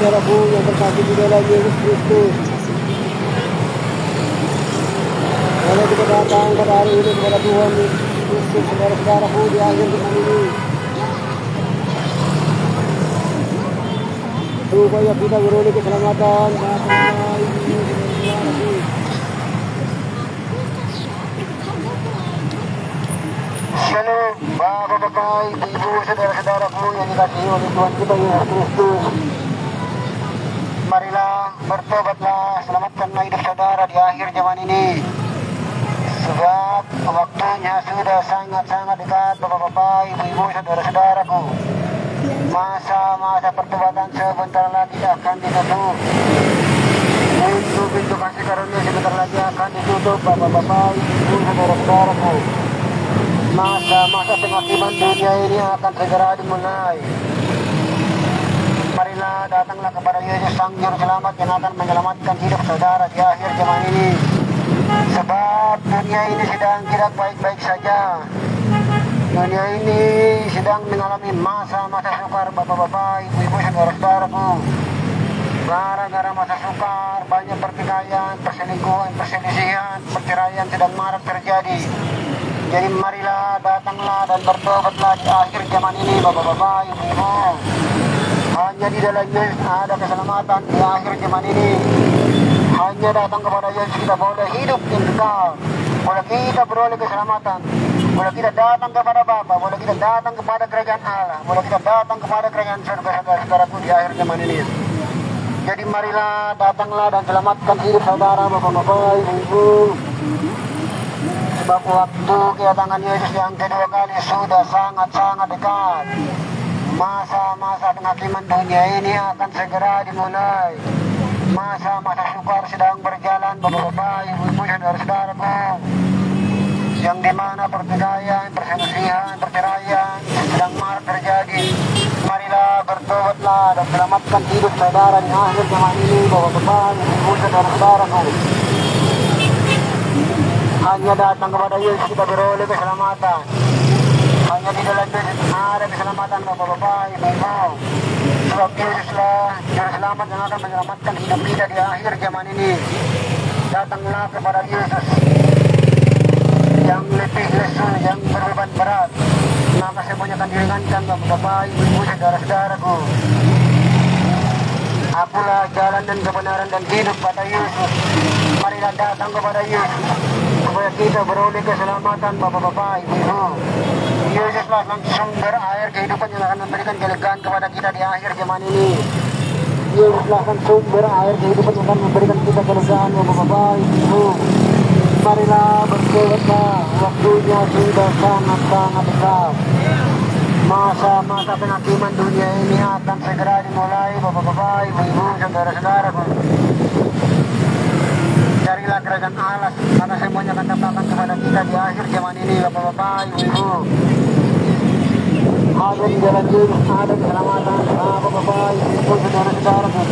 saudaraku yang terkasih di dalam Yesus Kristus. Kalau kita datang pada hari ini kepada Tuhan Yesus Kristus, saudara-saudaraku, di akhir zaman ini, supaya kita beroleh keselamatan. Datanglah ini, saudara-saudaraku. Shalom, Bapak-bapak, Ibu, saudara-saudaraku yang dikasihi oleh Tuhan kita Yesus Kristus. Marilah bertobatlah, selamatkanlah hidup saudara di akhir zaman ini. Sebab waktunya sudah sangat-sangat dekat, Bapak-bapak, Ibu-ibu, saudara-saudaraku. Masa-masa pertobatan sebentar lagi akan ditutup. Pintu-pintu kasih karunia sebentar lagi akan ditutup, Bapak-bapak, Ibu, saudara-saudaraku. Masa-masa penghakiman dunia ini akan segera dimulai. Marilah datanglah kepada Yesus Sang Juru Selamat yang akan menyelamatkan hidup saudara di akhir zaman ini. Sebab dunia ini sedang tidak baik-baik saja. Dunia ini sedang mengalami masa-masa sukar, Bapak-bapak, Ibu-ibu, saudara-saudaraku. Gara-gara masa sukar, banyak pertikaian, perselingkuhan, perselisihan, perceraian sedang marak terjadi. Jadi marilah datanglah dan bertobatlah di akhir zaman ini, Bapak-bapak, Ibu-ibu. Hanya di dalam Yesus ada keselamatan di akhir zaman ini. Hanya datang kepada Yesus kita boleh hidup yang kekal. Boleh kita beroleh keselamatan. Boleh kita datang kepada Bapa. Boleh kita datang kepada kerajaan Allah. Boleh kita datang kepada kerajaan surga, saudara-saudaraku, di akhir zaman ini. Jadi marilah datanglah dan selamatkan hidup saudara, Bapak-bapak, Ibu. Sebab waktu kedatangan Yesus yang kedua kali sudah sangat-sangat dekat. Masa-masa penghakiman dunia ini akan segera dimulai. Masa-masa sukar sedang berjalan, Bapak-bapak, Ibu-ibu, saudara-saudaraku. Yang dimana pertikaian, perselisihan, perceraian sedang marak terjadi. Marilah bertobatlah dan selamatkan hidup saudara di akhir zaman ini, Bapak-bapak, Ibu-ibu, saudara-saudaraku. Hanya datang kepada Yesus kita beroleh keselamatan. Hanya di dalam Yesus ada keselamatan, Bapak-bapak, Ibu-ibu. Sebab Yesuslah Juru Selamat yang akan menyelamatkan hidup kita di akhir zaman ini. Datanglah kepada Yesus yang lebih lesu, yang berbeban berat. Maka semuanya akan diringankan, Bapak-bapak, Ibu-ibu, saudara-saudaraku. Akulah jalan dan kebenaran dan hidup, kata Yesus. Marilah datang kepada Yesus supaya kita beroleh keselamatan, Bapak-bapak, Ibu-ibu. Yesuslah sumber air kehidupan yang akan memberikan kelegaan kepada kita di akhir zaman ini. Yesuslah sumber air kehidupan yang akan memberikan kita kelegaan, Bapak-bapak, Ibu. Marilah bertobatlah, waktunya sudah sangat-sangat dekat. Masa-masa penghakiman dunia ini akan segera dimulai, Bapak-bapak, Ibu-ibu, saudara-saudaraku. Carilah kerajaan Allah, karena semuanya akan tambahkan kepada kita di akhir zaman ini, Bapak-bapak, Ibu-ibu. Hanya di dalam Yesus ada keselamatan, Bapak-bapak, Ibu-ibu, saudara-saudaraku.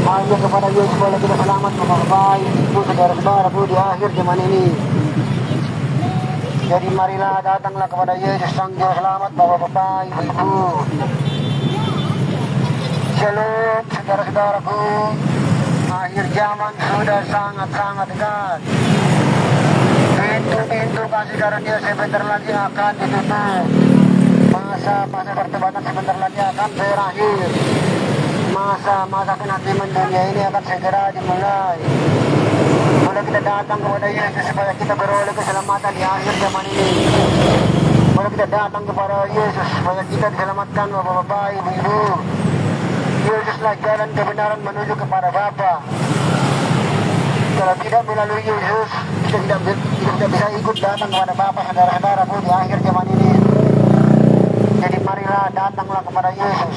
Hanya kepada Yesus boleh kita selamat, Bapak-bapak, Ibu-ibu, saudara-saudaraku, di akhir zaman ini. Jadi marilah datanglah kepada Yesus Sang Juru Selamat, Bapak-bapak, Ibu-ibu. Shalom, saudara-saudaraku. Akhir zaman sudah sangat-sangat dekat. Pintu-pintu kasih karunia sebentar lagi akan ditutup. Masa-masa pertobatan sebentar lagi akan berakhir. Masa-masa penghakiman dunia ini akan segera dimulai. Boleh kita datang kepada Yesus supaya kita beroleh keselamatan di akhir zaman ini. Boleh kita datang kepada Yesus supaya kita diselamatkan, Bapak-bapak, Ibu-ibu. Yesuslah jalan kebenaran menuju kepada Bapa. Kalau tidak melalui Yesus, kita tidak bisa ikut datang kepada Bapa, saudara-saudaraku, di akhir zaman ini. Jadi marilah datanglah kepada Yesus.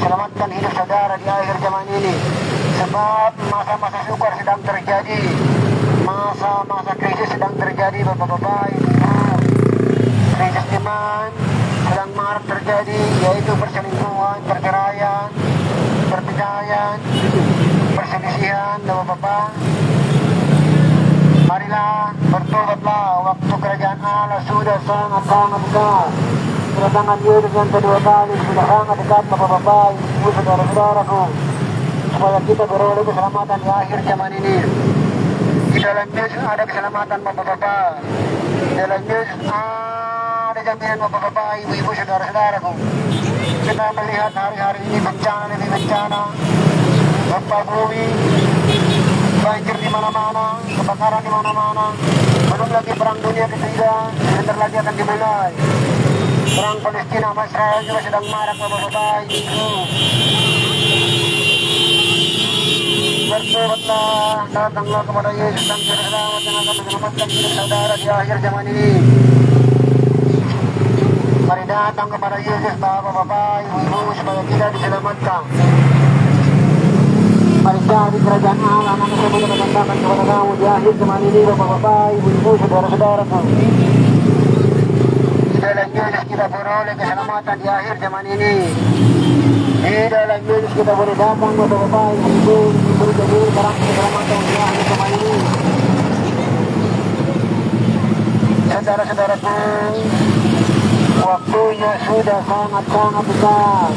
Selamatkan hidup saudara di akhir zaman ini. Sebab masa-masa sukar sedang terjadi. Masa-masa krisis sedang terjadi, Bapak-bapak, Ibu. Krisis iman sedang marak terjadi, yaitu perselingkuhan, perceraian, pertikaian, perselisihan, Bapak-bapak. Marilah bertobatlah, waktu kerajaan Allah sudah sangat-sangat dekat. kedatangan Yesus yang kedua kali sudah sangat dekat Bapak-Bapak, Ibu, Saudara-saudaraku, supaya kita beroleh keselamatan di akhir zaman ini. Di dalam Yesus ada keselamatan Bapak-Bapak. Di dalam Yesus ada jaminan Bapak-Bapak, Ibu-ibu, Saudara-saudaraku. Kita melihat hari-hari ini bencana demi bencana, gempa bumi, banjir di mana-mana, kebakaran di mana-mana. Belum lagi perang dunia ketiga, sebentar lagi akan dimulai. Perang Palestina sama Israel juga sedang marak Bapak-Bapak, Ibu. Bertobatlah, datanglah kepada Yesus dan Juru Selamat yang akan menyelamatkan hidup saudara di akhir zaman ini. Mari datang kepada Yesus Bapak-Bapak, Ibu-ibu, supaya kita diselamatkan. Mari cari kerajaan Allah, nama saya boleh katakan kepada kamu di akhir zaman ini Bapak-Bapak, Ibu-ibu, Saudara-saudaraku. Di dalam Yesus kita beroleh keselamatan di akhir zaman ini. Di dalam Yesus kita boleh datang Bapak-Bapak, Ibu-ibu, diberi jaminan barang keselamatan di akhir zaman ini. Saudara-saudaraku, waktunya sudah sangat-sangat dekat.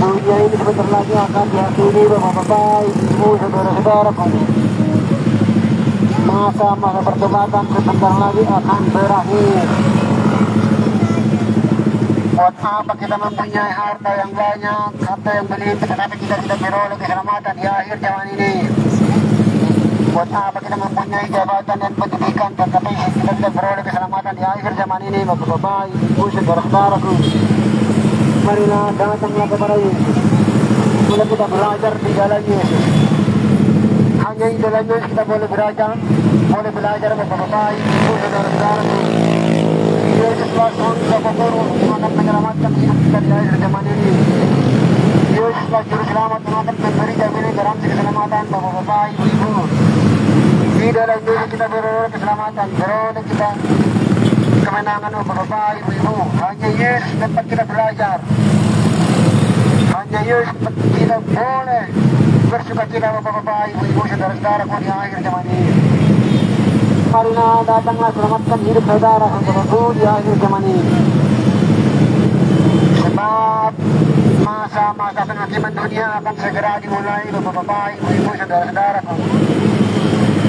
Dunia ini sebentar lagi akan diakhiri Bapak-Bapak, Ibu, Saudara-saudaraku. Masa-masa pertobatan sebentar lagi akan berakhir. Buat apa kita mempunyai harta yang banyak, harta yang berlimpah, tetapi kita tidak beroleh keselamatan di akhir zaman ini? Buat apa kita mempunyai jabatan dan pendidikan, tetapi kita tidak beroleh keselamatan di akhir zaman ini Bapak-Bapak, Ibu, Saudara-saudaraku. Marilah datanglah kepada Yesus. Mulai kita belajar di jalan Yesus. Hanya di dalam Yesus kita boleh belajar Bapak-Bapak, Ibu, Saudara-saudaraku. Yesuslah Sang Guru yang akan menyelamatkan hidup kita di akhir zaman ini. Yesuslah Juru Selamat yang akan memberi jaminan garansi keselamatan Bapak-Bapak, Ibu-ibu. Di dalam Yesus kita beroleh keselamatan, beroleh kita kemenangan Bapak-Bapak, Ibu-ibu. Hanya Yesus tempat kita belajar. Hanya Yesus tempat kita boleh bersukacita Bapak-Bapak, Ibu-ibu, Saudara-saudaraku di akhir zaman ini. Marilah datanglah selamatkan hidup saudara saudaraku di akhir zaman ini. Sebab masa-masa penghakiman dunia akan segera dimulai Bapak-Bapak, Ibu-ibu, Saudara-saudaraku.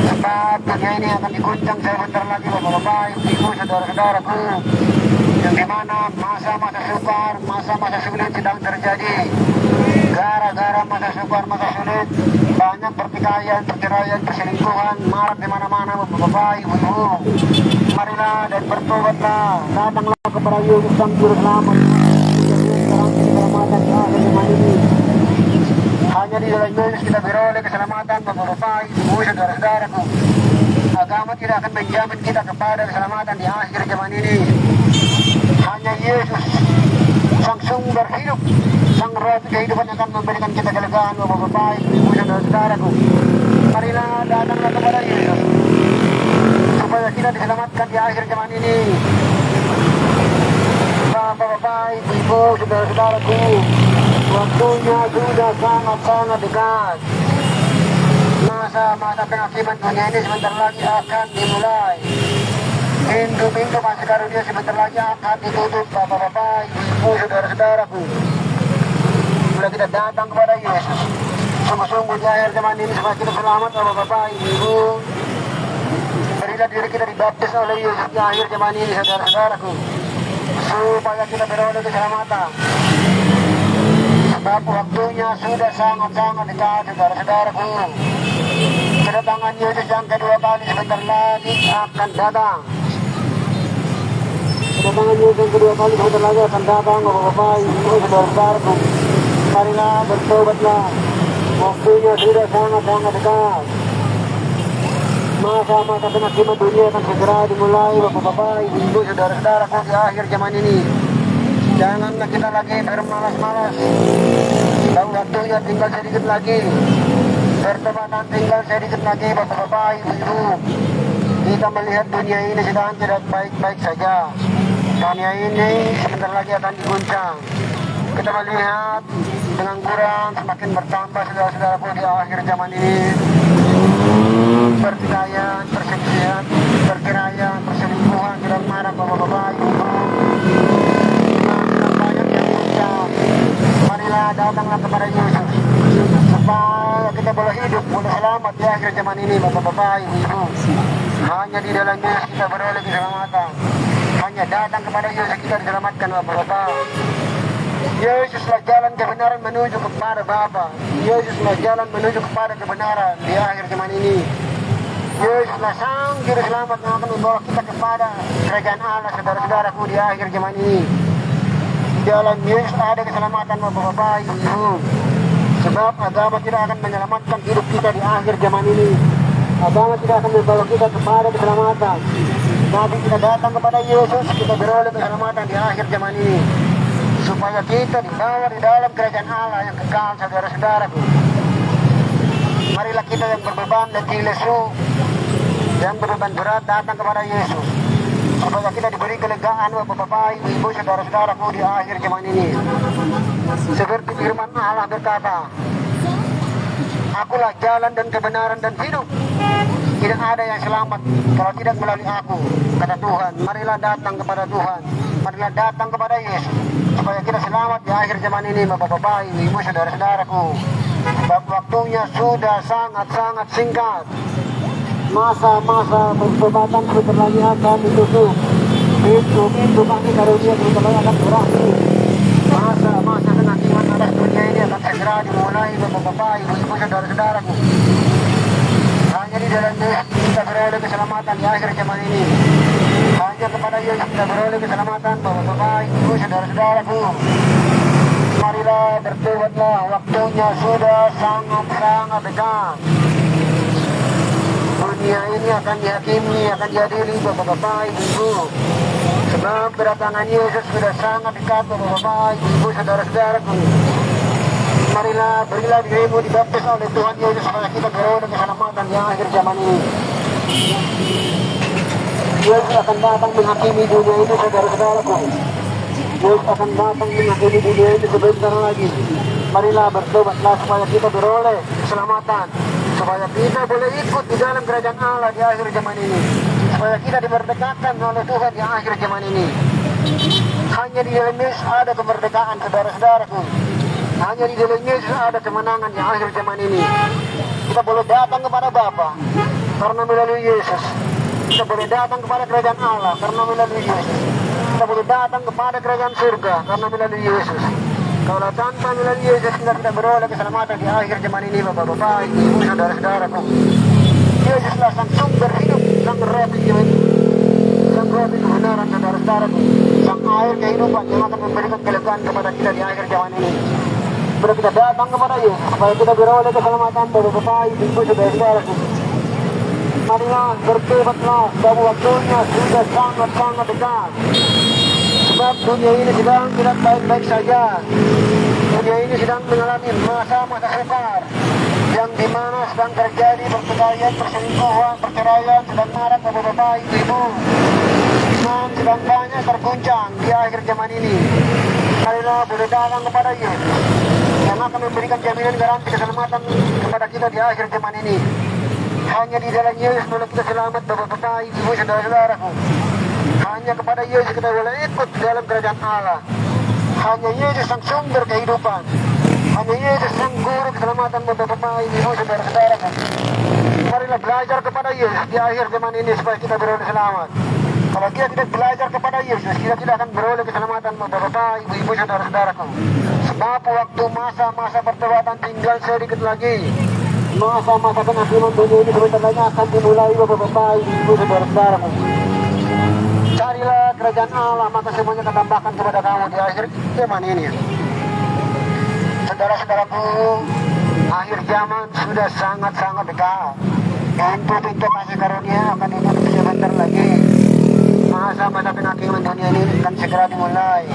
Sebab dunia ini akan diguncang sebentar lagi Bapak-Bapak, Ibu-ibu, Saudara-saudaraku. Yang dimana masa-masa sukar, masa-masa sulit sedang terjadi. Gara-gara masa sukar, masa sulit, banyak pertikaian, perceraian, perselingkuhan, marak di mana-mana Bapak-Bapak, Ibu-ibu. Marilah dan bertobatlah, datanglah kepada Yesus Sang Juru Selamat. Keselamatan di akhir zaman ini. Hanya di dalam Yesus kita beroleh keselamatan Bapak-Bapak, Ibu, Saudara-saudaraku. Agama tidak akan menjamin kita kepada keselamatan di akhir zaman ini. Hanya Yesus, Sang Sumber hidup, Sang Roti kehidupan akan memberikan kita kelegaan Bapak-Bapak, Ibu, Saudara-saudaraku. Marilah datanglah kepada Yesus supaya kita diselamatkan di akhir zaman ini. Bapak-Bapak, Ibu, Saudara-saudaraku, waktunya sudah sangat-sangat dekat. Masa-masa penghakiman dunia ini sebentar lagi akan dimulai. Pintu-pintu masih karunia sebentar lagi akan ditutup Bapak-Bapak, Ibu, Saudara-saudaraku. Bila kita datang kepada Yesus, sungguh-sungguh di akhir zaman ini supaya kita selamat Bapak-Bapak, Ibu. Berilah diri kita dibaptis oleh Yesus di akhir zaman ini saudara-saudaraku, supaya kita beroleh keselamatan. Sebab waktunya sudah sangat-sangat dekat saudara-saudaraku. Kedatangan Yesus yang kedua kali sebentar lagi akan datang. Kedatangan Yesus yang kedua kali sebentar lagi akan datang Bapak-Bapak, Ibu, saudara-saudaraku. Marilah bertobatlah. Waktunya sudah sangat-sangat dekat. Masa-masa penghakiman dunia akan segera dimulai Bapak-Bapak, Ibu, saudara-saudaraku di akhir zaman ini. Janganlah kita lagi bermalas-malas. Dan waktunya tinggal sedikit lagi. Pertobatan tinggal sedikit lagi Bapak-Bapak, Ibu. Kita melihat dunia ini sedang tidak baik-baik saja. Dunia ini sebentar lagi akan diguncang. Kita melihat pengangguran semakin bertambah saudara-saudaraku di akhir zaman ini. Pertikaian, perselisihan, perceraian, perselingkuhan sedang marak akhir zaman ini, bapak-bapak, ibu-ibu. Hanya di dalam Yesus kita beroleh keselamatan. Hanya datang kepada Yesus kita diselamatkan, bapak-bapak. Yesuslah jalan kebenaran menuju kepada Bapa. Yesuslah jalan menuju kepada kebenaran di akhir zaman ini. Yesuslah sang juru selamat yang akan membawa kita kepada kerajaan Allah, saudara-saudaraku, di akhir zaman ini. Di dalam Yesus ada keselamatan, bapak-bapak, ibu-ibu. Sebab agama tidak akan menyelamatkan hidup kita di akhir zaman ini. Agama tidak akan membawa kita kepada keselamatan. Tapi kita datang kepada Yesus, kita beroleh keselamatan di akhir zaman ini. Supaya kita dibawa di dalam kerajaan Allah yang kekal, saudara-saudaraku. Marilah kita yang berbeban letih lesu, yang berbeban berat datang kepada Yesus. Supaya kita diberi kelegaan, bapak-bapak, ibu-ibu, saudara-saudaraku, di akhir zaman ini. Seperti firman Allah berkata, Akulah jalan dan kebenaran dan hidup. Tidak ada yang selamat kalau tidak melalui aku, kata Tuhan. Marilah datang kepada Tuhan. Marilah datang kepada Yesus. Supaya kita selamat di akhir zaman ini, bapak-bapak, ibu, saudara-saudaraku. Sebab waktunya sudah sangat-sangat singkat. Masa-masa pertobatan sebentar lagi akan ditutup. Pintu kami karunia sebentar lagi akan berakhir. Masa-masa kenakiman atas dunia ini akan segera dimulai, bapak-bapak, ibu-ibu, saudara-saudaraku. Hanya di dalam Yesus kita beroleh keselamatan di akhir zaman ini. Hanya kepada Yesus kita beroleh keselamatan, bapak-bapak, ibu, saudara-saudaraku. Marilah bertobatlah, waktunya sudah sangat-sangat dekat. Dunia ini akan dihakimi, akan diadili, bapak-bapak, ibu. Sebab kedatangan Yesus sudah sangat dekat, bapak-bapak, ibu, saudara-saudaraku. Marilah berilah dirimu dibaptis oleh Tuhan Yesus supaya kita beroleh keselamatan di akhir zaman ini. Yesus akan datang menghakimi dunia ini, saudara-saudaraku. Yesus akan datang menghakimi dunia ini sebentar lagi. Marilah bertobatlah supaya kita beroleh keselamatan, supaya kita boleh ikut di dalam kerajaan Allah di akhir zaman ini, supaya kita dimerdekakan oleh Tuhan di akhir zaman ini. Hanya di dalam Yesus ada kemerdekaan, saudara-saudaraku. Hanya di dalam Yesus ada kemenangan di akhir zaman ini. Kita boleh datang kepada Bapa karena melalui Yesus. Kita boleh datang kepada kerajaan Allah karena melalui Yesus. Kita boleh datang kepada kerajaan surga karena melalui Yesus. Kalau tanpa melalui Yesus kita tidak beroleh keselamatan di akhir zaman ini, bapak-bapak, ibu, saudara-saudaraku. Yesuslah sang sumber hidup, sang roti hidup, sang roti kebenaran, saudara-saudaraku, sang air kehidupan yang akan memberikan kelegaan kepada kita di akhir zaman ini. Bila kita datang kepada Yesus supaya kita beroleh keselamatan, bapak-bapak, ibu, saudara-saudaraku. Marilah bertobatlah, sebab waktunya sudah sangat-sangat dekat. Sebab dunia ini sedang tidak baik-baik saja. Dunia ini sedang mengalami masa-masa sukar, yang dimana sedang terjadi pertikaian, perselingkuhan, perceraian, sedang marak, bapak-bapak, ibu-ibu. Iman sedang banyak terguncang di akhir zaman ini. Marilah boleh datang kepada Yesus yang akan memberikan jaminan garansi keselamatan kepada kita di akhir zaman ini. Hanya di dalam Yesus boleh kita selamat, bapak-bapak, ibu, saudara-saudaraku. Hanya kepada Yesus kita boleh ikut dalam kerajaan Allah. Hanya Yesus sang sumber kehidupan. Hanya Yesus sang guru keselamatan, bapak-bapak, ibu, saudara-saudaraku. Marilah belajar kepada Yesus di akhir zaman ini supaya kita beroleh selamat. Kalau kita tidak belajar kepada Yesus, kita tidak akan beroleh keselamatan, bapak-bapak, ibu, saudara-saudaraku. Sebab waktu masa-masa pertobatan tinggal sedikit lagi. Masa-masa penghakiman dunia ini sebentar lagi akan dimulai, bapak-bapak, ibu, saudara-saudaraku. Carilah kerajaan Allah, maka semuanya akan tambahkan kepada kamu di akhir zaman ini. Saudara-saudaraku, akhir zaman sudah sangat-sangat dekat. Pintu-pintu kasih karunia akan ditutup sebentar lagi. Masa-masa penghakiman dunia ini akan segera dimulai.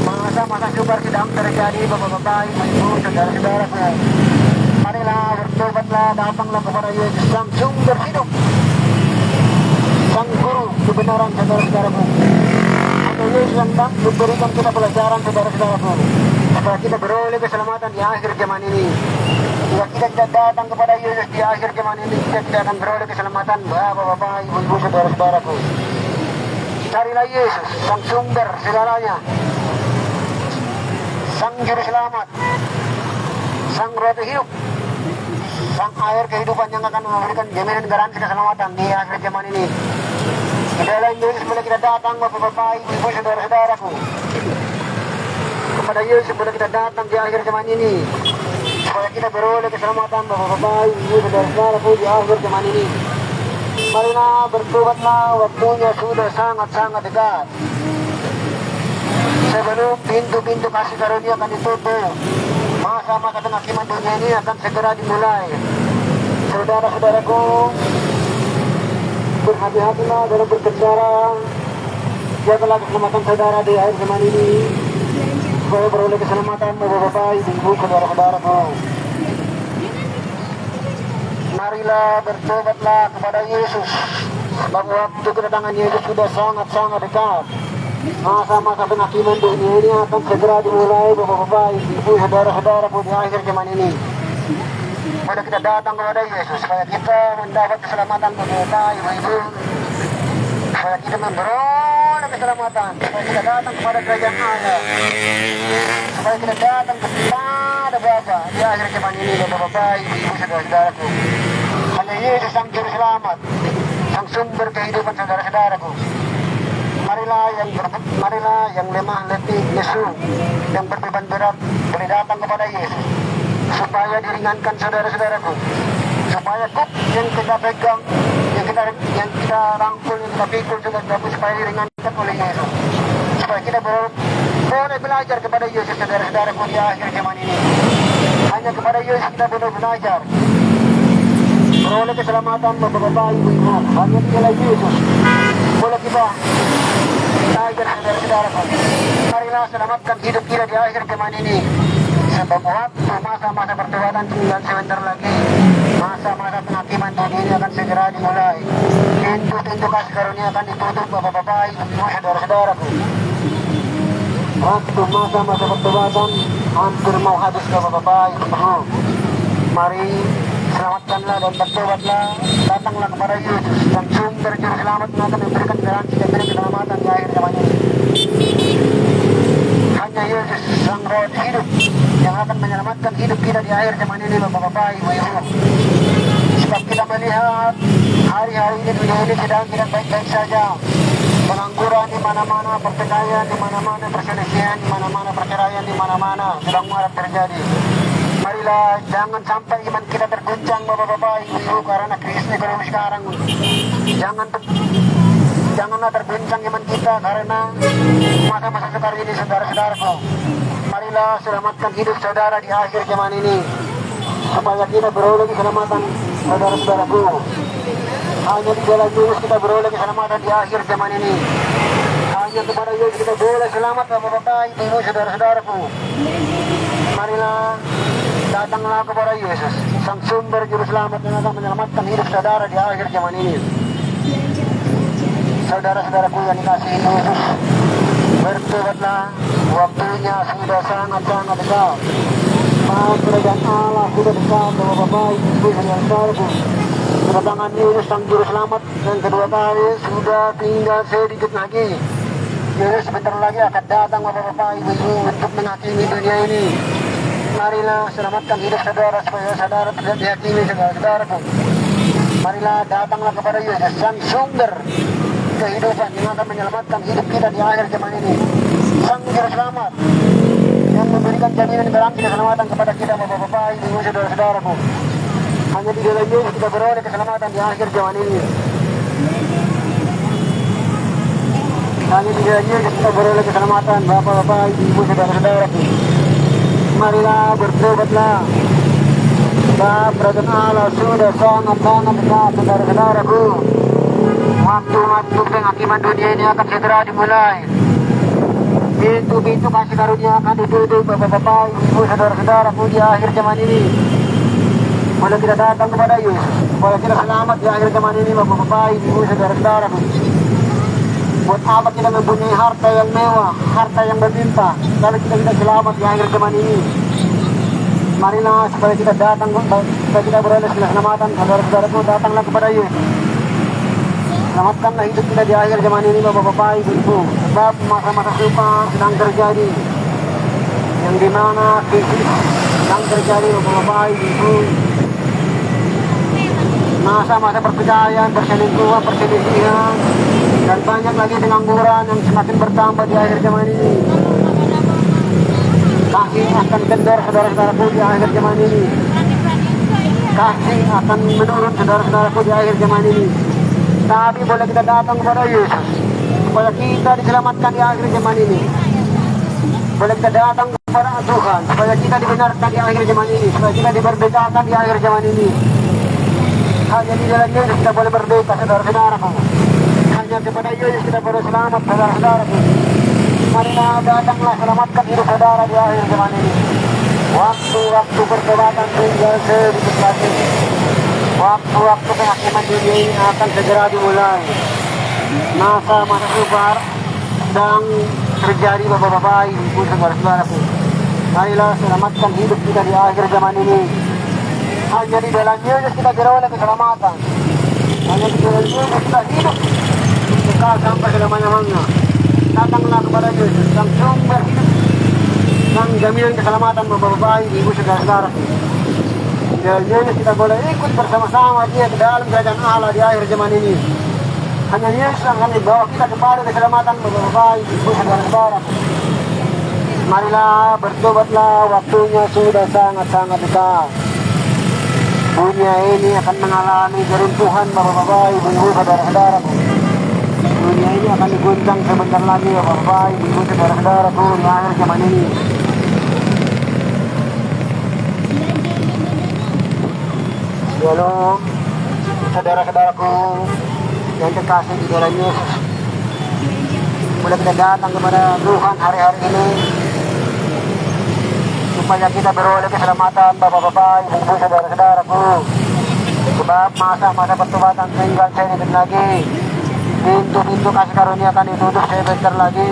Masa-masa sukar sedang terjadi, bapak-bapak, ibu, saudara-saudaraku. Marilah bertobatlah, datanglah kepada Yesus sang sumber hidup, sang guru kebenaran, saudara-saudaraku. Hanya Yesus yang memberikan kita pelajaran, saudara-saudaraku, supaya kita beroleh keselamatan di akhir zaman ini. Jika kita tidak datang kepada Yesus di akhir zaman ini, kita tidak akan beroleh keselamatan, bapak-bapak, ibu-ibu, saudara-saudaraku. Carilah Yesus, sang sumber segalanya, sang juru selamat, sang roti hidup, sang air kehidupan yang akan memberikan jaminan garansi keselamatan di akhir zaman ini. Di dalam Yesus boleh kita datang, Bapak-Bapak, Ibu, saudara-saudaraku. Kepada Yesus boleh kita datang di akhir zaman ini, supaya kita beroleh keselamatan, Bapak-Bapak, Ibu, saudara-saudaraku, di akhir zaman ini. Marilah bertobatlah, waktunya sudah sangat-sangat dekat. Sebelum pintu-pintu kasih karunia akan ditutup, masa-masa penghakiman dunia ini akan segera dimulai. Saudara-saudaraku, berhati-hatilah dalam berbicara, jagalah keselamatan saudara di akhir zaman ini, supaya beroleh keselamatan, Bapak-Bapak, Ibu, saudara-saudaraku. Marilah bertobatlah kepada Yesus, sebab waktu kedatangan Yesus sudah sangat-sangat dekat. Masa-masa penghakiman dunia ini akan segera dimulai, Bapak-Bapak, Ibu, saudara-saudaraku, di akhir zaman ini. Mari kita datang kepada Yesus supaya kita mendapat keselamatan, Bapak-Bapak, Ibu, supaya kita memperoleh keselamatan, supaya kita datang kepada kerajaan Allah, supaya kita datang kepada Bapa di akhir zaman ini, Bapak-Bapak, Ibu, saudara-saudaraku. Hanya Yesus sang juru selamat, sang sumber kehidupan saudara-saudaraku. Marilah yang lemah letih, lesu, yang berbeban berat boleh datang kepada Yesus supaya diringankan saudara-saudaraku, supaya kuk yang kita pegang, yang kita rangkul, yang kita pikul saudara-saudaraku, supaya diringankan oleh Yesus, supaya kita boleh belajar kepada Yesus saudara-saudaraku di akhir zaman ini. Hanya kepada Yesus kita boleh belajar beroleh keselamatan, Bapak-Bapak, Ibu, hanya dialah Yesus boleh kita belajar saudara-saudaraku. Marilah selamatkan hidup kita di akhir zaman ini, sebab waktu masa-masa pertobatan tinggal sebentar lagi. Masa-masa penghakiman dunia ini akan segera dimulai. Pintu-pintu kasih karunia akan ditutup, Bapak-Bapak, Ibu, saudara-saudaraku. Waktu masa-masa pertobatan hampir mau habis, Bapak-Bapak, Ibu. Mari selamatkanlah dan bertobatlah, datanglah kepada Yesus, dan sumber juru selamat yang akan memberikan garansi dan keselamatan di akhir zaman ini. Hanya Yesus sang roh hidup yang akan menyelamatkan hidup kita di akhir zaman ini, Bapak-Bapak, Ibu. Sebab kita melihat hari-hari ini dunia ini sedang tidak baik-baik saja. Pengangguran di mana-mana, pertikaian di mana-mana, perselisihan di mana-mana, perceraian di mana-mana sedang marak terjadi. Marilah jangan sampai iman kita terguncang, Bapak-Bapak, Ibu, karena krisis ekonomi sekarang. Janganlah terguncang iman kita karena masa-masa sekarang ini, saudara-saudaraku. Marilah selamatkan hidup saudara di akhir zaman ini, supaya kita beroleh keselamatan, saudara-saudaraku. Hanya di jalan Yesus kita beroleh keselamatan di akhir zaman ini. Hanya kepada Yesus kita boleh selamat, Bapak-Bapak, Ibu, saudara-saudaraku. Marilah datanglah kepada Yesus, sang sumber juru selamat yang akan menyelamatkan hidup saudara di akhir zaman ini. Saudara-saudaraku yang dikasihi Yesus, bertobatlah, waktunya sudah sangat-sangat dekat. Kerajaan Allah sudah dekat, Bapak-Bapak, Ibu, saudara-saudaraku. Kedatangan Yesus sang juru selamat yang kedua kali sudah tinggal sedikit lagi. Yesus sebentar lagi akan datang, Bapak-Bapak, Ibu, untuk menghakimi dunia ini. Marilah selamatkan hidup saudara supaya saudara tidak dihakimi, saudara-saudaraku. Marilah datanglah kepada Yesus, sang sumber kehidupan yang akan menyelamatkan hidup kita di akhir zaman ini. Sang juru selamat yang memberikan jaminan garansi keselamatan kepada kita, Bapak-Bapak, Ibu, saudara-saudaraku. Hanya di dalam Yesus kita beroleh keselamatan di akhir zaman ini. Hanya di dalam Yesus kita beroleh keselamatan, Bapak-Bapak, Ibu, saudara-saudaraku. Marilah bertobatlah, sebab kerajaan Allah sudah sangat-sangat dekat, saudara-saudaraku. Waktu-waktu penghakiman dunia ini akan segera dimulai. Pintu-pintu kasih karunia akan ditutup, Bapak-Bapak, Ibu, saudara-saudaraku, di akhir zaman ini. Boleh kita datang kepada Yesus, supaya kita selamat di akhir zaman ini, Bapak-Bapak, Ibu, saudara-saudaraku. Buat apa kita mempunyai harta yang mewah, harta yang berlimpah, kalau kita tidak selamat di akhir zaman ini? Marilah supaya kita datang, supaya kita beroleh keselamatan, saudara-saudaraku, datanglah kepada Yesus. Selamatkanlah hidup kita di akhir zaman ini, Bapak-Bapak, Ibu. Sebab masa-masa sukar sedang terjadi, yang dimana krisis sedang terjadi, Bapak-Bapak, Ibu. masa-masa perpecahan, perselingkuhan, perselisihan, dan banyak lagi pengangguran yang semakin bertambah di akhir zaman ini. Kasih akan kendor saudara-saudaraku di akhir zaman ini. Kasih akan menurun saudara-saudaraku di akhir zaman ini. Tapi boleh kita datang kepada Yesus supaya kita diselamatkan di akhir zaman ini. Boleh kita datang kepada Tuhan supaya kita dibenarkan di akhir zaman ini, supaya kita diberbedakan di akhir zaman ini. Hanya di dalam Yesus kita boleh berbeda, saudara-saudaraku. Hanya kepada Yesus kita boleh selamat, saudara-saudaraku. Marilah datanglah selamatkan hidup saudara di akhir zaman ini. Waktu-waktu pertobatan tinggal sedikit lagi. Waktu-waktu penghakiman dunia ini akan segera dimulai. Masa-masa sukar sedang terjadi, bapak-bapak, ibu, saudara-saudaraku. Marilah selamatkan hidup kita di akhir zaman ini. Hanya di dalam Yesus kita beroleh keselamatan. Hanya di dalam Yesus kita hidup kekal sampai selama-lamanya. Datanglah kepada Yesus, yang sumber hidup, yang jaminan keselamatan, bapak-bapak, ibu, saudara-saudaraku. Di dalam Yesus kita boleh ikut bersama-sama dia ke dalam kerajaan Allah di akhir zaman ini. Hanya Yesus yang akan membawa kita kepada keselamatan, bapak-bapak, ibu, saudara-saudaraku. Marilah bertobatlah, waktunya sudah sangat-sangat dekat. Dunia ini akan mengalami keruntuhan, bapak-bapak, ibu, saudara-saudaraku. Dunia ini akan diguncang sebentar lagi, bapak-bapak, ibu, saudara-saudaraku, di akhir zaman ini. Lalu, saudara-saudaraku yang terkasih di dalam Yesus, boleh kita datang kepada Tuhan hari-hari ini supaya kita beroleh keselamatan, bapak-bapak, ibu, saudara-saudaraku. Sebab masa-masa pertobatan tinggal sedikit lagi. Pintu-pintu kasih karunia akan ditutup sebentar lagi.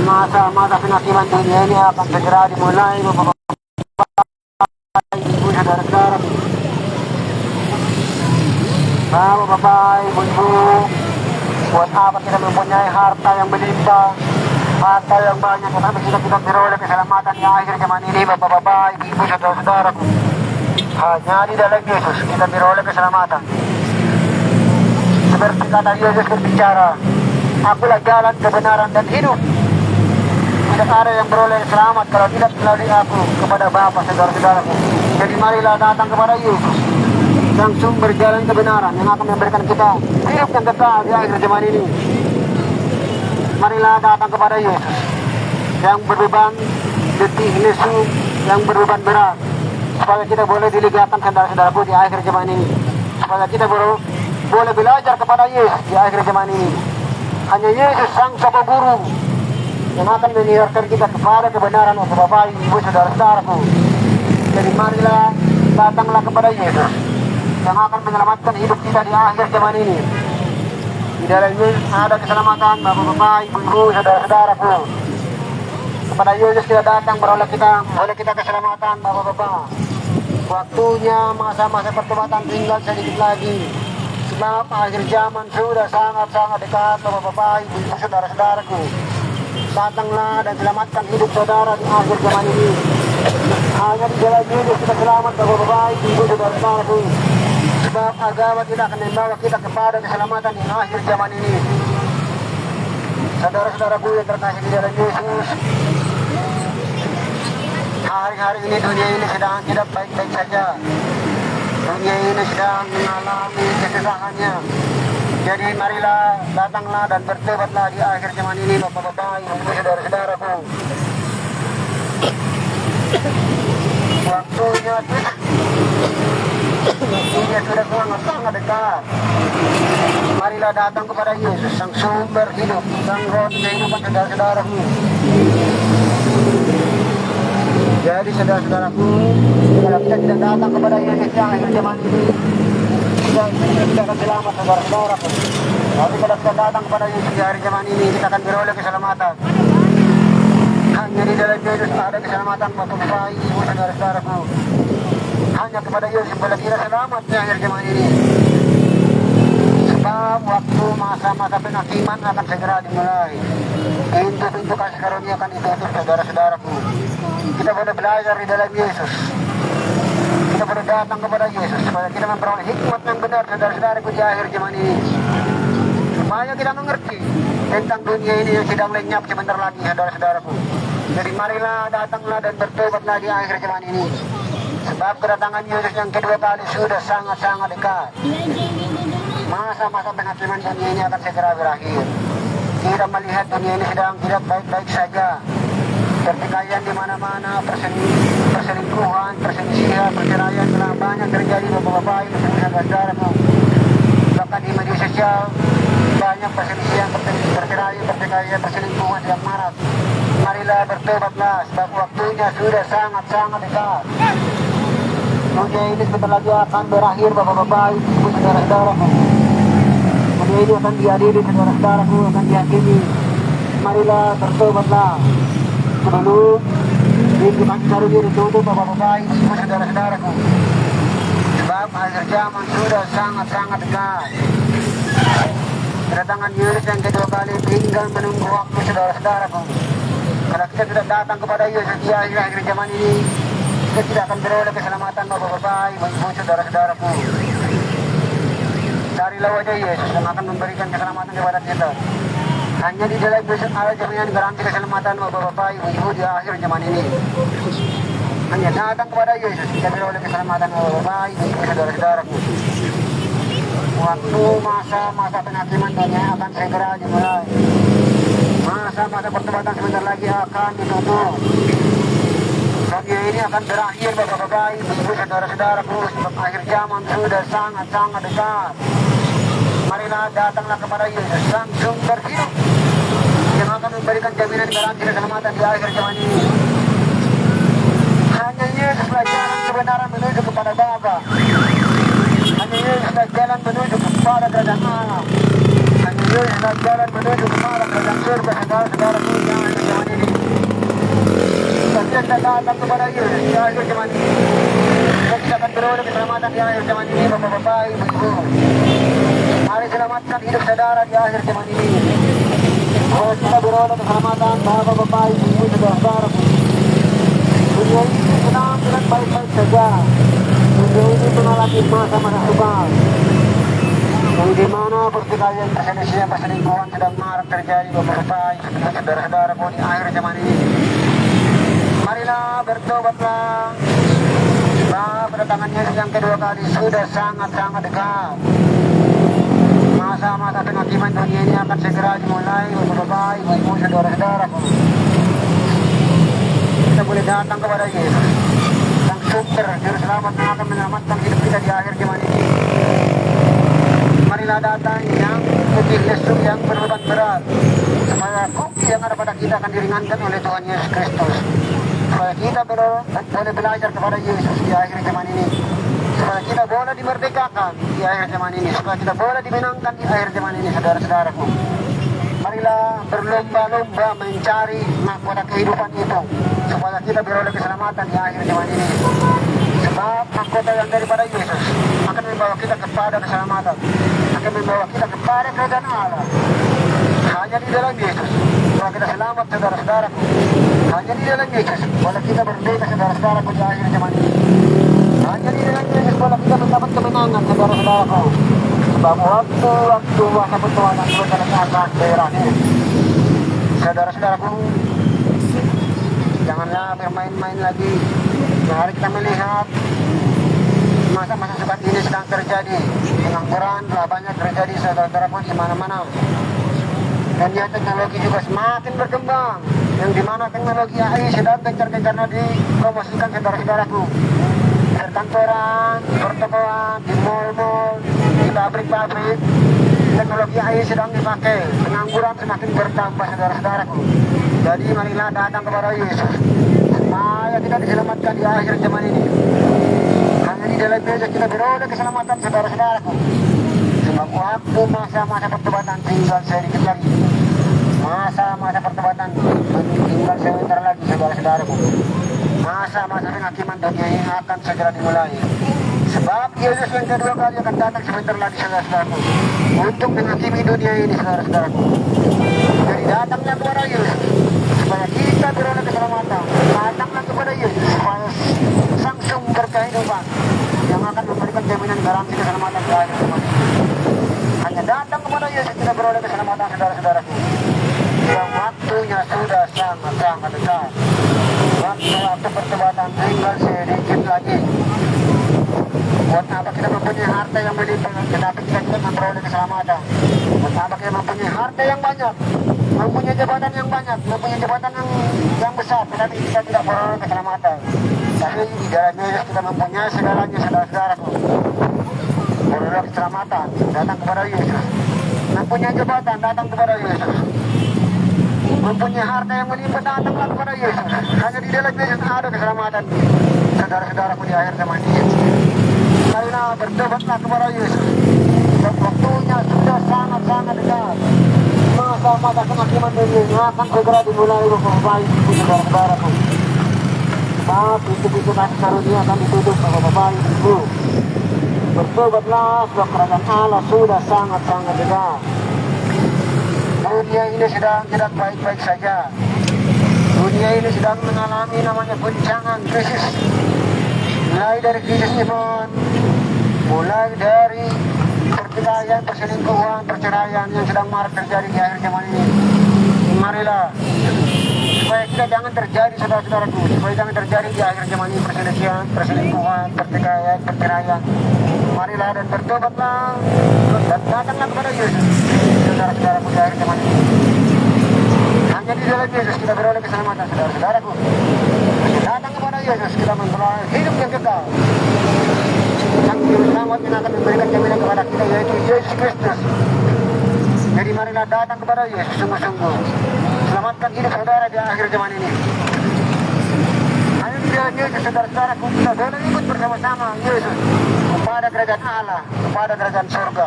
Masa-masa penghakiman dunia ini akan segera dimulai, bapak-bapak, ibu, saudara-saudaraku. Bapak-bapak, ibu, buat apa kita mempunyai harta yang berlimpah, harta yang banyak, tetapi kita beroleh keselamatan di akhir zaman ini, bapak-bapak, ibu, saudara-saudaraku. Hanya di dalam Yesus kita beroleh keselamatan. Seperti kata Yesus berbicara, akulah jalan, kebenaran, dan hidup. Tidak ada yang beroleh selamat kalau tidak melalui aku kepada Bapa, saudara-saudaraku. Jadi marilah datang kepada Yesus, yang sumber jalan kebenaran, yang akan memberikan kita hidup yang kekal di akhir zaman ini. Marilah datang kepada Yesus, yang berbeban letih, lesu, yang berbeban berat, supaya kita boleh dilegakan, saudara-saudaraku, di akhir zaman ini. Supaya kita boleh belajar kepada Yesus di akhir zaman ini. Hanya Yesus sang sapa guru yang akan menyiarkan kita kepada kebenaran, bapak, ibu, saudara-saudaraku. Jadi marilah datanglah kepada Yesus yang akan menyelamatkan hidup kita di akhir zaman ini. Di dalam Yesus ada keselamatan, bapak-bapak, ibu, saudara-saudaraku. Kepada Yesus kita datang beroleh kita keselamatan, bapak-bapak. Waktunya masa-masa pertobatan tinggal sedikit lagi. Sebab akhir zaman sudah sangat-sangat dekat, bapak-bapak, ibu, saudara-saudaraku. Datanglah dan selamatkan hidup saudara di akhir zaman ini. Hanya di dalam Yesus kita selamat, bapak-bapak, ibu, saudara-saudaraku. Sebab agama tidak akan membawa kita kepada keselamatan di akhir zaman ini. Saudara-saudaraku yang terkasih di dalam Yesus, hari-hari ini dunia ini sedang tidak baik-baik saja. Dunia ini sedang mengalami kesusahannya. Jadi marilah datanglah dan bertobatlah di akhir zaman ini, bapak-bapak, ibu, saudara-saudaraku. Waktunya sudah sangat dekat. Marilah datang kepada Yesus, sang sumber hidup, sang roh kehidupan, saudara-saudaraku. Jadi saudara-saudaraku, kalau kita tidak datang kepada Yesus yang akhir zaman ini, kita akan selamat, saudara-saudaraku. Tapi kalau kita datang kepada Yesus di akhir zaman ini, kita akan beroleh keselamatan. Hanya di dalam Yesus ada keselamatan, bapak-bapak, ibu, saudara-saudaraku. Hanya kepada Yesus boleh kita selamat di akhir zaman ini. Sebab waktu masa-masa penghakiman akan segera dimulai. Pintu-pintu kasih karunia akan ditutup, saudara-saudaraku. Kita boleh belajar di dalam Yesus. Kita boleh datang kepada Yesus supaya kita memperoleh hikmat yang benar, saudara-saudaraku, di akhir zaman ini. Supaya kita mengerti tentang dunia ini yang sedang lenyap sebentar lagi, saudara-saudaraku. Jadi marilah, datanglah dan bertobatlah di akhir zaman ini. Sebab kedatangan Yesus yang kedua kali sudah sangat-sangat dekat. Masa-masa penghakiman dunia ini akan segera berakhir. Kita melihat dunia ini sedang tidak baik-baik saja. Pertikaian di mana-mana, perselingkuhan, perselisihan, perceraian telah banyak terjadi beberapa ini, saudara-saudaraku. Bahkan di media sosial banyak perselisihan, perceraian, perselingkuhan yang marak. Marilah bertobatlah, sebab waktunya sudah sangat-sangat dekat. Dunia ini sebentar lagi akan berakhir, bapak-bapak, ibu, saudara-saudaraku. Dunia ini akan diadili, saudara-saudaraku, akan dihakimi. Marilah bertobatlah. Sebelum pintu kaki baru ditutup, bapak-bapak, ibu, saudara-saudaraku. Sebab akhir zaman sudah sangat-sangat dekat. Kedatangan Yesus yang kedua kali tinggal menunggu waktu, saudara-saudaraku. Kalau kita tidak datang kepada Yesus di akhir-akhir zaman ini, kita tidak akan beroleh keselamatan, bapak-bapak, ibu, saudara-saudaraku. Carilah wajah Yesus yang akan memberikan keselamatan kepada kita. Hanya di dalam Yesus Allah jaminan garansi keselamatan, bapak-bapak, ibu, di akhir zaman ini. Hanya datang kepada Yesus kita beroleh keselamatan, bapak-bapak, ibu, saudara-saudaraku. Waktu masa penghakiman dunia akan segera dimulai. Masa pertobatan sebentar lagi akan ditutup. Dunia ini akan berakhir, bapak-bapak, ibu, saudara-saudaraku. Sebab akhir zaman sudah sangat-sangat dekat. Marilah datanglah kepada Yesus, sang sumber hidup, yang akan memberikan jaminan garansi keselamatan di akhir zaman ini. Hanya Yesuslah jalan kebenaran menuju kepada Bapa. Hanya Yesuslah jalan menuju kepada kerajaan Allah. Hanya Yesuslah jalan menuju kepada kerajaan surga, saudara-saudaraku, di akhir zaman ini. Kita tidak datang kepada Yesus di akhir zaman ini, kita akan beroleh keselamatan di akhir zaman ini, bapak-bapak, ibu-ibu. Mari selamatkan hidup saudara di akhir zaman ini. Kalau kita beroleh keselamatan, bapak-bapak, ibu, saudara-saudaraku. Dunia ini senang dengan baik-baik saja. Dunia ini mengalami masa-masa sukar, yang dimana pertikaian, perselisihan, perselingkuhan sedang marak terjadi, bapak-bapak, ibu, saudara-saudaraku, di akhir zaman ini. Marilah bertobatlah, sebab kedatangan Yesus yang kedua kali sudah sangat-sangat dekat. Masa-masa penghakiman dunia ini akan segera dimulai, bapak-bapak, ibu, saudara-saudaraku. Kita boleh datang kepada Yesus, sang sumber juru selamat yang akan menyelamatkan hidup kita di akhir zaman ini. Marilah datang yang putih lesu, yang berbeban berat, supaya kopi yang ada pada kita akan diringankan oleh Tuhan Yesus Kristus. Supaya kita boleh belajar kepada Yesus di akhir zaman ini. Supaya kita boleh dimerdekakan di akhir zaman ini. Supaya kita boleh dimenangkan di akhir zaman ini, saudara-saudaraku. Marilah berlomba-lomba mencari mahkota kehidupan itu, supaya kita beroleh keselamatan di akhir zaman ini. Sebab mahkota yang daripada Yesus akan membawa kita kepada keselamatan, akan membawa kita kepada kerajaan Allah. Hanya di dalam Yesus bahwa kita selamat, saudara-saudaraku. Hanya di dalam Yesus boleh kita berbeda, saudara-saudaraku, di akhir zaman ini. Hanya di dalam Yesus boleh kita mendapat kemenangan, saudara-saudaraku. Sebab waktu masa pertuanan sebentar lagi akan berakhir. Saudara-saudaraku, janganlah bermain-main lagi. Mari kita melihat masa-masa seperti ini sedang terjadi. Pengangguran telah banyak terjadi, saudara-saudaraku, di mana-mana. Dan ya, teknologi juga semakin berkembang, yang dimana teknologi AI sedang gencar-gencarnya dipromosikan, saudara-saudaraku. Perkantoran, pertokoan, di mal-mal, di pabrik-pabrik, teknologi AI sedang dipakai. Pengangguran semakin bertambah, saudara-saudaraku. Jadi marilah datang kepada Yesus, supaya kita diselamatkan di akhir zaman ini. Hanya di dalam Yesus kita beroleh keselamatan, saudara-saudaraku. Sebab waktu masa-masa pertobatan tinggal sedikit lagi. Masa-masa pertobatan tinggal sebentar lagi, saudara-saudaraku. Masa-masa penghakiman dunia ini akan segera dimulai. Sebab Yesus yang kedua kali akan datang sebentar lagi, saudara-saudaraku, untuk menghakimi dunia ini, saudara-saudaraku. Jadi datanglah kepada Yesus supaya kita beroleh keselamatan. Datanglah kepada Yesus supaya sang sumber kehidupan yang akan memberikan jaminan garansi keselamatan di akhir zaman. Hanya datang kepada Yesus kita beroleh keselamatan, saudara-saudaraku. Yang waktunya sudah sangat-sangat dekat. Waktu pertobatan tinggal sedikit lagi. Buat apa kita mempunyai harta yang melimpah, tetapi kita tidak memperoleh keselamatan? Buat apa kita mempunyai harta yang banyak, mempunyai jabatan yang banyak, mempunyai jabatan yang besar, tetapi kita tidak memperoleh keselamatan? Tapi di dalam Yesus kita mempunyai segalanya, saudara-saudaraku. Peroleh keselamatan, datang kepada Yesus. Mempunyai jabatan, datang kepada Yesus. Mempunyai harta yang melimpah, datanglah kepada Yesus. Hanya di dalam Yesus ada keselamatan, saudara-saudaraku, di akhir zaman ini. Karena bertobatlah kepada Yesus. Dan waktunya sudah sangat-sangat dekat. Masa-masa penghakiman dunia ini akan segera dimulai, Bapak-Bapak, Ibu, saudara-saudaraku. Sebab pintu-pintu kasih karunia akan ditutup, Bapak-Bapak, Ibu. Bertobatlah, sebab kerajaan Allah sudah sangat-sangat dekat. Dunia ini sedang tidak baik-baik saja. Dunia ini sedang mengalami namanya goncangan, krisis. Mulai dari krisis iman, mulai dari pertikaian, perselingkuhan, perceraian yang sedang marak terjadi di akhir zaman ini. Marilah, supaya kita jangan terjadi, saudara-saudaraku, supaya jangan terjadi di akhir zaman ini perselingkuhan, pertikaian, perceraian. Marilah dan bertobatlah dan datanglah kepada Yesus, saudara-saudaraku, di akhir zaman ini. Hanya di dalam Yesus kita beroleh keselamatan, saudara-saudaraku. Datang kepada Yesus kita memperoleh hidup yang kekal. Sang Juru Selamat yang akan memberikan jaminan kepada kita, yaitu Yesus Kristus. Jadi marilah datang kepada Yesus sungguh-sungguh. Selamatkan hidup saudara di akhir zaman ini. Ayo di dalam Yesus, saudara-saudaraku, kita boleh ikut bersama-sama Yesus kepada kerajaan Allah, kepada kerajaan surga.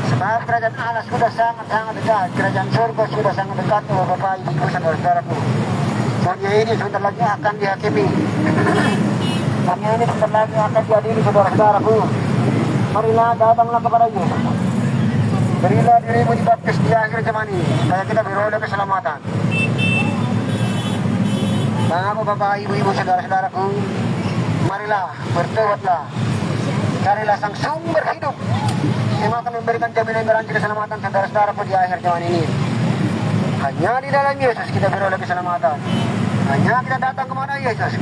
Sebab kerajaan Allah sudah sangat-sangat dekat. Kerajaan surga sudah sangat dekat, Bapak, Ibu, saudara-saudaraku. Dunia ini sebentar lagi akan dihakimi. Dunia ini sebentar lagi akan diadili, saudara-saudaraku. Marilah datanglah kepada Yesus. Berilah dirimu dibaptis di akhir zaman ini, supaya kita beroleh keselamatan. Bapak, Ibu, saudara-saudaraku, marilah bertobatlah. Carilah sang sumber hidup yang akan memberikan jaminan garansi keselamatan, saudara-saudaraku, di akhir zaman ini. Hanya di dalam Yesus kita beroleh keselamatan. Hanya kita datang kepada Yesus,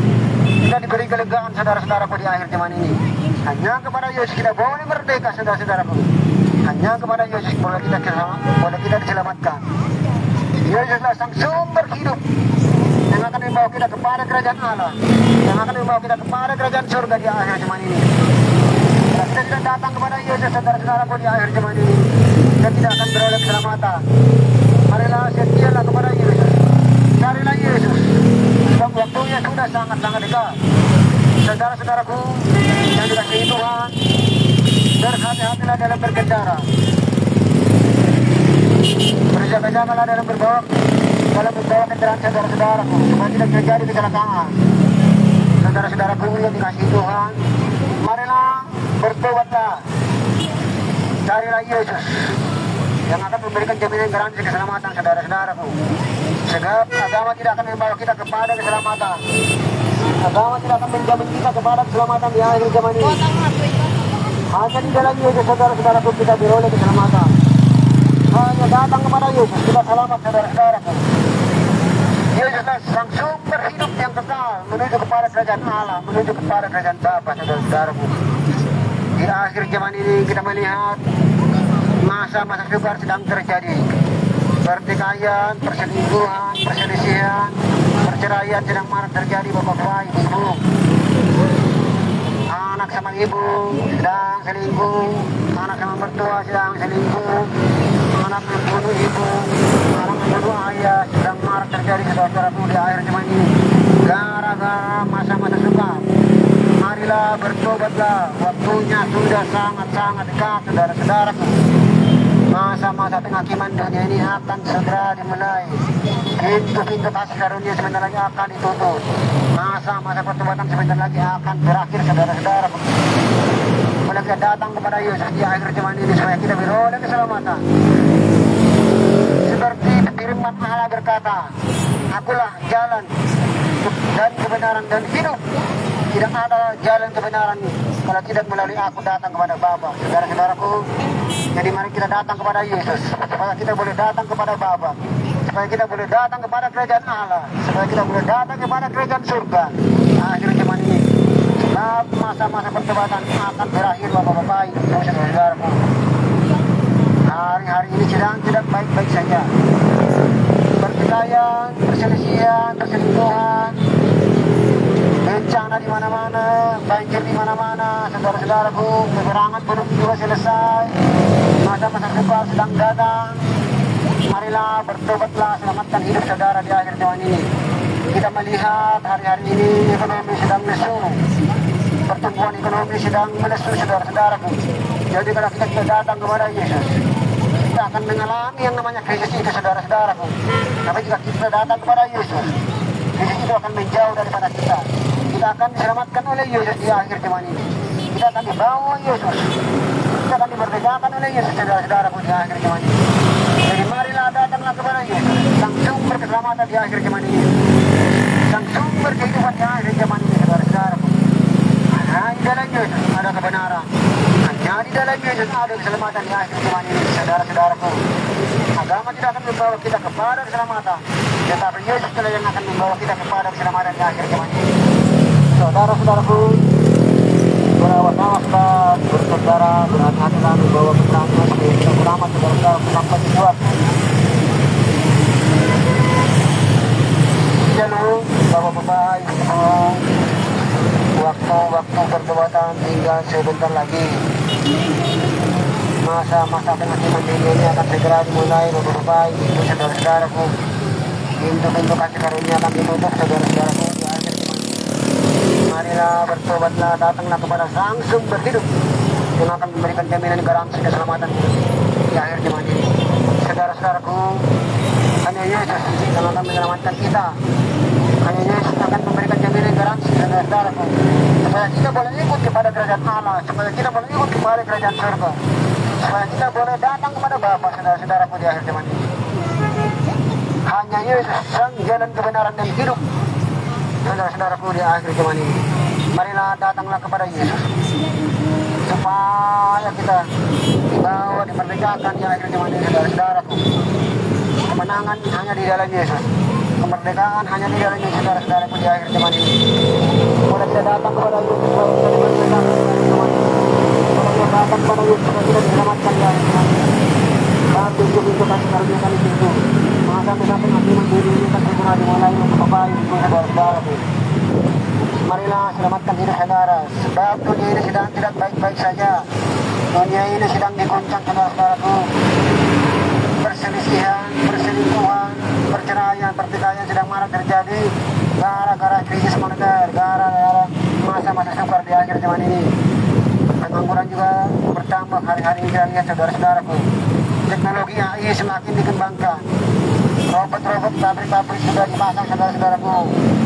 kita diberi kelegaan, saudara-saudaraku, di akhir zaman ini. Hanya kepada Yesus kita boleh merdeka, saudara-saudaraku. Hanya kepada Yesus boleh kita diselamatkan. Yesuslah sang sumber hidup yang akan membawa kita kepada kerajaan Allah, yang akan membawa kita kepada kerajaan surga di akhir zaman ini. Jika kita tidak datang kepada Yesus, saudara-saudaraku, di akhir zaman ini, kita tidak akan beroleh keselamatan. Marilah setialah kepada Yesus. Carilah Yesus. Sebab waktunya sudah sangat-sangat dekat. Saudara-saudaraku yang dikasihi Tuhan, berhati-hatilah dalam berkendara. Berjaga-jagalah dalam membawa kendaraan, saudara-saudaraku, supaya tidak terjadi kecelakaan. Saudara-saudaraku yang dikasihi Tuhan, marilah bertobatlah. Carilah Yesus yang akan memberikan jaminan garansi keselamatan, saudara-saudaraku. Sebab agama tidak akan membawa kita kepada keselamatan. Agama tidak akan menjamin kita kepada keselamatan di akhir zaman ini. Hanya di dalam Yesus, saudara-saudaraku, kita beroleh keselamatan. Hanya datang kepada Yesus kita selamat, saudara-saudaraku. Yesuslah sang sumber hidup yang kekal menuju kepada kerajaan Allah, menuju kepada kerajaan Bapa, saudara-saudaraku. Di akhir zaman ini kita melihat masa-masa sukar sedang terjadi. Pertikaian, perselingkuhan, perselisihan, perceraian sedang marak terjadi, Bapak-Bapak, Ibu. Anak sama ibu sedang selingkuh, anak sama mertua sedang selingkuh, anak membunuh ibu, anak membunuh ayah sedang marak terjadi, saudara-saudaraku, di akhir zaman ini. Gara-gara masa-masa sukar. Marilah bertobatlah, waktunya sudah sangat-sangat dekat, saudara-saudaraku. Masa-masa penghakiman dunia ini akan segera dimulai. Pintu-pintu kasih karunia sebentar lagi akan ditutup. Masa-masa pertobatan sebentar lagi akan berakhir, saudara-saudaraku. Bila kita datang kepada Yesus di akhir zaman ini, supaya kita beroleh keselamatan. Seperti firman Allah berkata, akulah jalan, dan kebenaran dan hidup. Tidak ada jalan kebenaran kalau tidak melalui aku datang kepada Bapa. Saudara-saudaraku, jadi mari kita datang kepada Yesus supaya kita boleh datang kepada Bapa, supaya kita boleh datang kepada kerajaan Allah, supaya kita boleh datang kepada kerajaan surga. Akhir zaman ini, sebab masa-masa pertobatan akan berakhir, Bapak-bapak, Ibu, saudara-saudaraku. Hari-hari ini sedang tidak baik-baik saja. Pertikaian, perselisihan, perselingkuhan, bencana di mana-mana, banjir di mana-mana, saudara-saudaraku, peperangan belum juga selesai, masa-masa sukar sedang datang. Marilah bertobatlah, selamatkan hidup saudara di akhir zaman ini. Kita melihat hari-hari ini ekonomi sedang lesu, pertumbuhan ekonomi sedang melesu, saudara-saudaraku. Jadi kalau kita datang kepada Yesus, kita akan mengalami yang namanya krisis itu, saudara-saudaraku. Tapi jika kita datang kepada Yesus, krisis itu akan menjauh daripada kita. Kita akan diselamatkan oleh Yesus di akhir zaman ini. Kita akan dibawa Yesus. Kita akan dimerdekakan oleh Yesus, saudara-saudaraku, di akhir zaman ini. Jadi marilah datanglah kepada Yesus, sang sumber keselamatan di akhir zaman ini, sang sumber kehidupan di akhir zaman ini, saudara-saudaraku. Hanya di dalam Yesus ada kebenaran. Hanya di dalam Yesus ada keselamatan di akhir zaman ini, saudara-saudaraku. Agama tidak akan membawa kita kepada keselamatan, tetapi Yesus adalah yang akan membawa kita kepada keselamatan di akhir zaman ini. Saudara-saudaraku, berawat-awatlah, bersaudara, berhati-hatilah membawa keterangan supaya kita selamat, saudara-saudaraku, sampai tujuan. Lalu, Bapak-bapak, Ibu, waktu pertobatan tinggal sebentar lagi. Masa-masa penghakiman dunia ini akan segera dimulai, Bapak-bapak, Ibu, saudara-saudaraku. Pintu-pintu kasih karunia akan ditutup, saudara-saudaraku, di akhir zaman. Marilah bertobatlah, datanglah kepada sang sumber hidup yang akan memberikan jaminan garansi keselamatan di akhir zaman ini. Saudara-saudaraku, hanya Yesus yang akan menyelamatkan kita. Hanya Yesus akan memberikan jaminan garansi, saudara-saudaraku, supaya kita boleh ikut kepada kerajaan Allah, supaya kita boleh ikut kepada kerajaan surga, supaya kita boleh datang kepada Bapa, saudara-saudaraku, di akhir zaman ini. Hanya Yesus sang jalan kebenaran dan hidup, saudara-saudaraku, di akhir zaman ini. Marilah datanglah kepada Yesus supaya kita dibawa, dimerdekakan di akhir zaman ini, saudara-saudaraku. Kemenangan hanya di dalam Yesus, kemerdekaan hanya di dalam Yesus, saudara-saudaraku, di akhir zaman ini. Boleh kita datang kepada Yesus supaya kita dimerdekakan di akhir zaman ini. Boleh kita datang kepada Yesus supaya kita diselamatkan di akhir zaman ini. Dan pintu-pintu kasih karunia kami pintu. Masa-masa penghakiman dunia ini akan segera dimulai, Bapak, Ibu, saudara-saudaraku. Marilah selamatkan hidup saudara, sebab dunia ini sedang tidak baik-baik saja. Dunia ini sedang diguncang, saudara-saudaraku. Perselisihan, perselingkuhan, perceraian, pertikaian sedang marak terjadi gara-gara krisis moneter, gara-gara masa-masa sukar di akhir zaman ini. Pengangguran juga bertambah hari-hari ini, lihat saudara-saudaraku. Teknologi AI semakin dikembangkan. Robot-robot pabrik-pabrik sudah dipasang, saudara-saudaraku,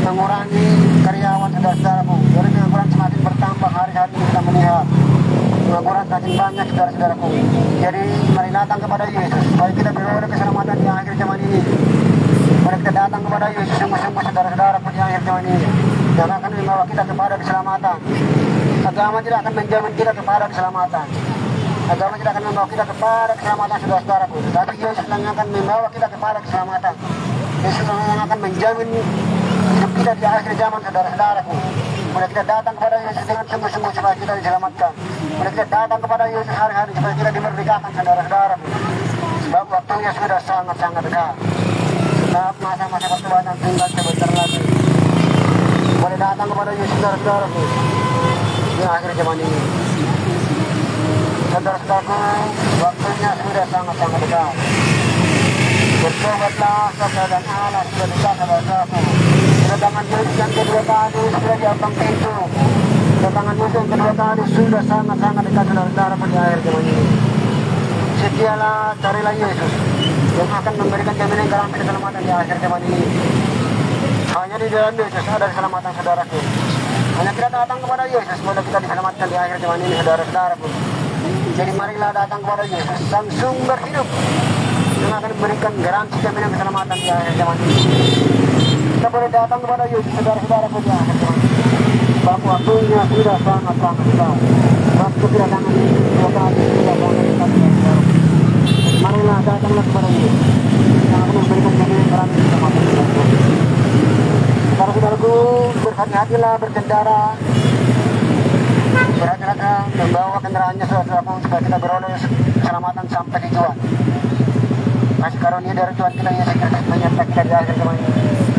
mengurangi karyawan, saudara-saudaraku. Jadi pengangguran semakin bertambah hari-hari ini, kita melihat pengangguran semakin banyak, saudara-saudaraku. Jadi mari datang kepada Yesus supaya kita beroleh keselamatan di akhir zaman ini. Mari kita datang kepada Yesus sungguh-sungguh, saudara-saudaraku, di akhir zaman ini, yang akan membawa kita kepada keselamatan. Agama tidak akan menjamin kita kepada keselamatan. Agama tidak akan membawa kita kepada keselamatan, saudara-saudaraku. Tapi Yesus yang akan membawa kita kepada keselamatan. Yesus yang akan menjamin hidup kita di akhir zaman, saudara-saudaraku. Mari kita datang kepada Yesus dengan sungguh-sungguh supaya kita diselamatkan. Mari kita datang kepada Yesus hari-hari supaya kita dimerdekakan, saudara-saudaraku. Sebab waktunya sudah sangat-sangat dekat. Sebab masa-masa pertobatan tinggal sebentar lagi. Mari datang kepada Yesus, saudara-saudaraku, di akhir zaman ini. Saudara-saudaraku, waktunya sudah sangat-sangat dekat. Bertobatlah, keadaan Allah sudah dekat, saudara-saudaraku. Kedatangan Yesus yang kedua kali sudah di ambang pintu. Kedatangan Yesus yang kedua kali sudah sangat-sangat dekat, saudara-saudaraku, di akhir zaman ini. Setialah, carilah Yesus yang akan memberikan jaminan garansi keselamatan di akhir zaman ini. Hanya di dalam Yesus ada keselamatan, saudaraku. Hanya kita datang kepada Yesus, boleh kita diselamatkan di akhir zaman ini, saudara-saudaraku. Jadi marilah datang kepada Yesus, sang sumber hidup, yang akan memberikan garansi jaminan keselamatan di akhir zaman ini. Kita boleh datang kepada Yesus, saudara-saudara saja. Bahwa waktunya sudah sangat-sangat dekat. Waktu kedatangan Yesus sudah sangat dekat. Marilah datanglah kepada Yesus. Yang akan memberikan jamin kami bersama Tuhan. Saudara-saudaraku, berhati-hatilah berkendara. Berhati-hatilah membawa kendaraannya saudaraku supaya kita beroleh keselamatan sampai tujuan. Kasih karunia dari Tuhan kita Yesus Kristus menyertai kita di akhir zaman ini.